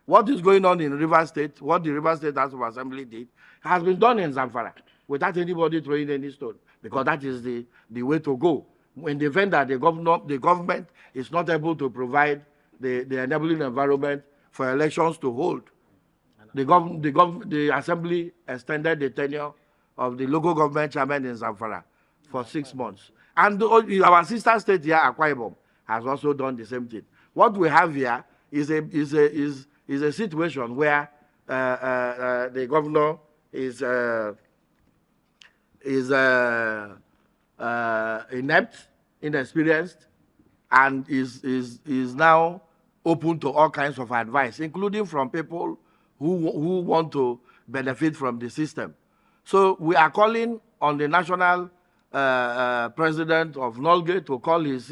What is going on in River State, what the River State House of Assembly did, has been done in Zamfara without anybody throwing any stone, because that is the way to go. In the event that the government is not able to provide the enabling environment for elections to hold, the Assembly extended the tenure of the local government chairman in Zamfara for 6 months. And our sister state here, Akwa Ibom, has also done the same thing. What we have here is a situation where the governor is inept, inexperienced, and is now open to all kinds of advice, including from people who want to benefit from the system. So we are calling on the national president of Nolge to call his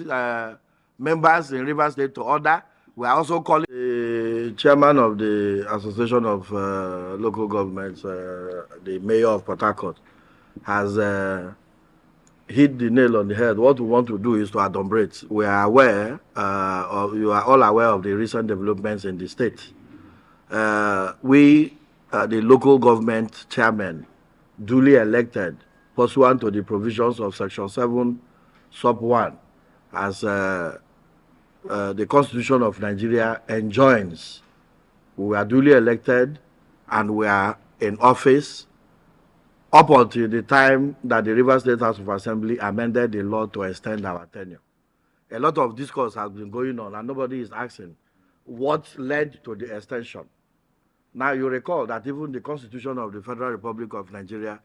members in River State to order. We are also calling the chairman of the Association of Local Governments, the mayor of Port Harcourt, has hit the nail on the head. What we want to do is to adumbrate. We are aware, you are all aware of the recent developments in the state. We, the local government chairmen, duly elected pursuant to the provisions of Section 7, Sub 1, as the Constitution of Nigeria enjoins. We are duly elected and we are in office up until the time that the River State House of Assembly amended the law to extend our tenure. A lot of discourse has been going on and nobody is asking what led to the extension. Now you recall that even the Constitution of the Federal Republic of Nigeria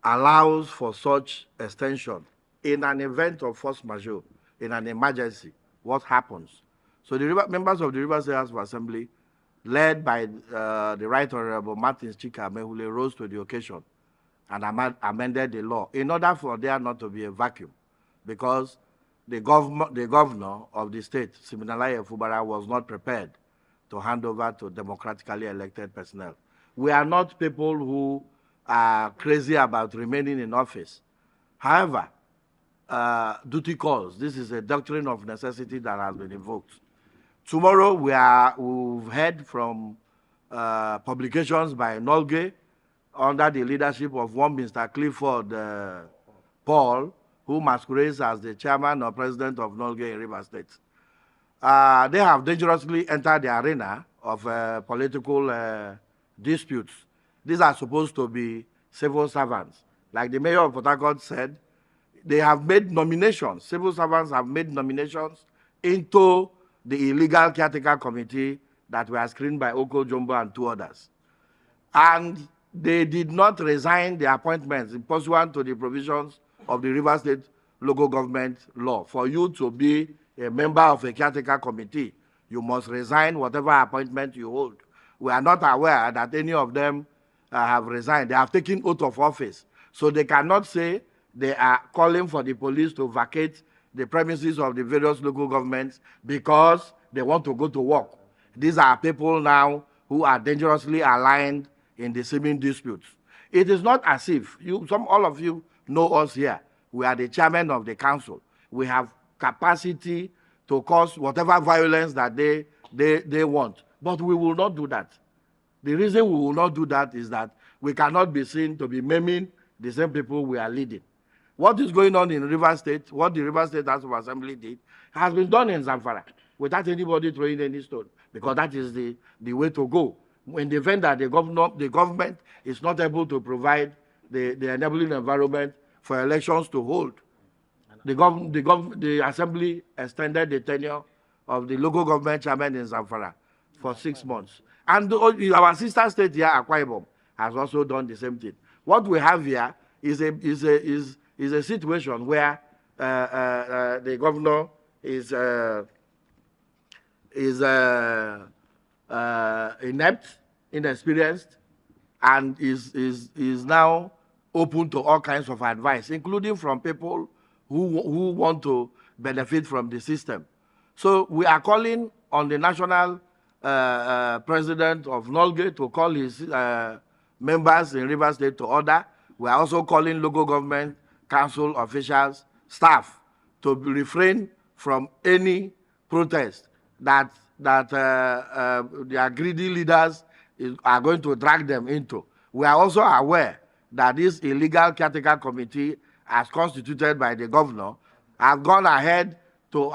allows for such extension in an event of force majeure, in an emergency. What happens? So the members of the River State House of Assembly, led by the Right Honorable Martins Chika Mehule, rose to the occasion and amended the law in order for there not to be a vacuum, because the governor of the state, Siminalayi Fubara, was not prepared to hand over to democratically elected personnel. We are not people who are crazy about remaining in office. However, duty calls. This is a doctrine of necessity that has been invoked. Tomorrow we've heard from publications by Nolge under the leadership of one Mr. Clifford Paul, who masquerades as the chairman or president of Nolge in River State. They have dangerously entered the arena of political disputes. These are supposed to be civil servants. Like the mayor of Port Harcourt said, they have made nominations. Civil servants have made nominations into the illegal caretaker committee that were screened by Oko Jumbo and 2 others. And they did not resign their appointments pursuant to the provisions of the River State local government law. For you to be a member of a caretaker committee, you must resign whatever appointment you hold. We are not aware that any of them have resigned. They have taken oath of office. So they cannot say they are calling for the police to vacate the premises of the various local governments because they want to go to work. These are people now who are dangerously aligned in the seeming disputes. It is not as if, all of you know us here. We are the chairman of the council. We have capacity to cause whatever violence that they want. But we will not do that. The reason we will not do that is that we cannot be seen to be maiming the same people we are leading. What is going on in River State, what the River State House of Assembly did, has been done in Zamfara without anybody throwing any stone, because that is the way to go. In the event that the government is not able to provide the enabling environment for elections to hold, the Assembly extended the tenure of the local government chairman in Zamfara for 6 months. And our sister state here, Akwa Ibom, has also done the same thing. What we have here is a situation where the governor is inept, inexperienced, and is now open to all kinds of advice, including from people who want to benefit from the system. So we are calling on the national president of Nolge to call his members in River State to order. We are also calling local government council officials, staff, to refrain from any protest that that their greedy leaders are going to drag them into. We are also aware that this illegal caretaker committee, as constituted by the governor, has gone ahead to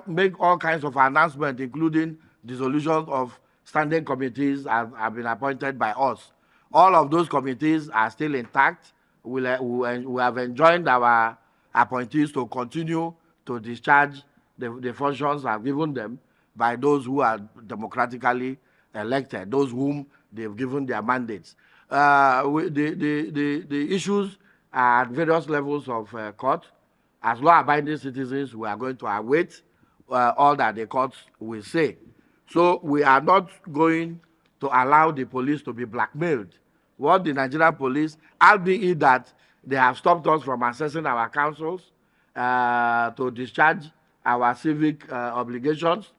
make all kinds of announcements, including dissolution of standing committees have been appointed by us. All of those committees are still intact. We have enjoined our appointees to continue to discharge the functions I've given them by those who are democratically elected, those whom they've given their mandates. The issues are at various levels of court. As law-abiding citizens, we are going to await all that the courts will say. So we are not going to allow the police to be blackmailed. What the Nigerian police, albeit that they have stopped us from accessing our councils to discharge our civic obligations.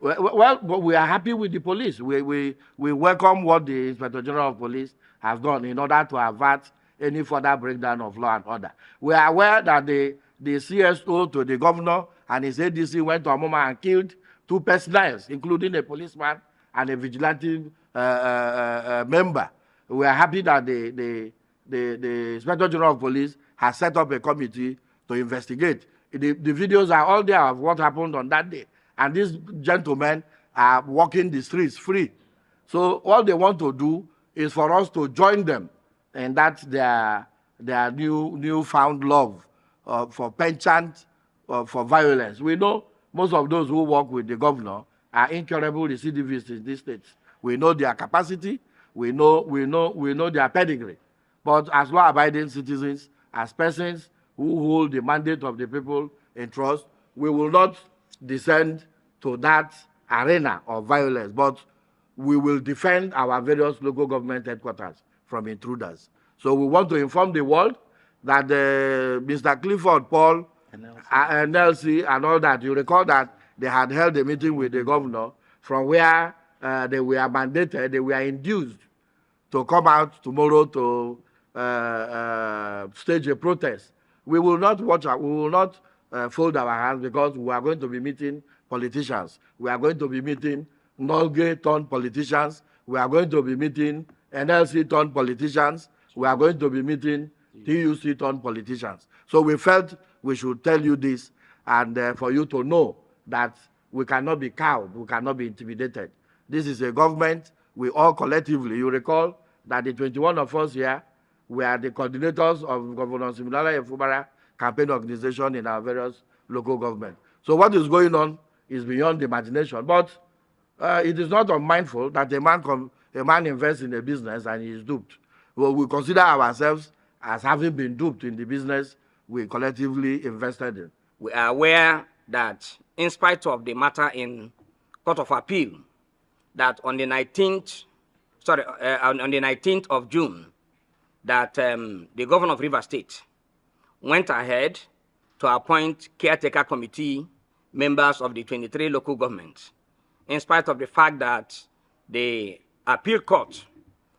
Well, we are happy with the police. We welcome what the Inspector General of Police has done in order to avert any further breakdown of law and order. We are aware that the CSO to the governor and his ADC went to Amoma and killed 2 personnel, including a policeman and a vigilante member. We are happy that the Inspector General of Police has set up a committee to investigate. The videos are all there of what happened on that day. And these gentlemen are walking the streets free. So all they want to do is for us to join them in that their newfound love for penchant for violence. We know most of those who work with the governor are incurable recidivists in these states. We know their capacity. We know their pedigree. But as law-abiding citizens, as persons who hold the mandate of the people in trust, we will not descend to that arena of violence, but we will defend our various local government headquarters from intruders. So we want to inform the world that Mr. Clifford Paul, NLC, and all that, you recall that they had held a meeting with the governor from where they were mandated, they were induced to come out tomorrow to stage a protest. We will not fold our hands because we are going to be meeting politicians. We are going to be meeting Nolge-turned politicians. We are going to be meeting NLC-turned politicians. We are going to be meeting TUC-turned politicians. So we felt we should tell you this and for you to know that we cannot be cowed, we cannot be intimidated. This is a government, we all collectively, you recall that the 21 of us here, we are the coordinators of Governor Similala and Fubara campaign organization in our various local government. So what is going on is beyond the imagination. But it is not unmindful that a man invests in a business and he is duped. Well, we consider ourselves as having been duped in the business we collectively invested in. We are aware that in spite of the matter in Court of Appeal, that on the 19th of June, that the governor of Rivers State went ahead to appoint caretaker committee members of the 23 local governments, in spite of the fact that the appeal court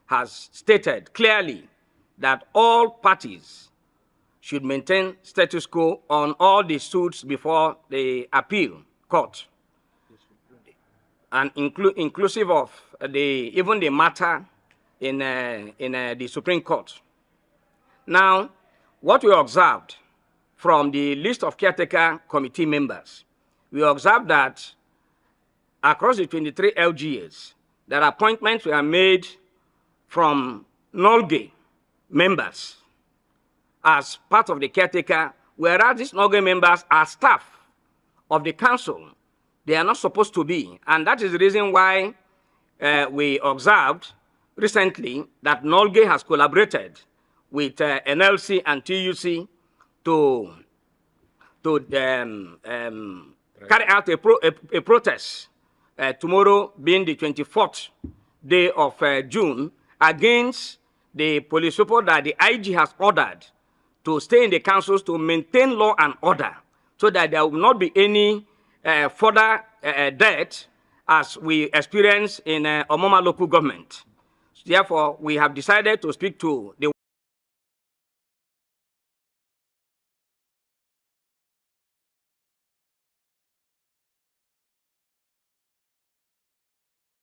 has stated clearly that all parties should maintain status quo on all the suits before the appeal court, and inclusive of even the matter in the Supreme Court. Now, what we observed from the list of caretaker committee members, we observed that across the 23 LGAs, that appointments were made from Nolge members as part of the caretaker, whereas these Nolge members are staff of the council. They are not supposed to be. And that is the reason why we observed recently that Nolge has collaborated with NLC and TUC to carry out a protest tomorrow being the 24th day of June against the police report that the IG has ordered to stay in the councils to maintain law and order so that there will not be any further death as we experience in Omoma local government. Therefore, we have decided to speak to the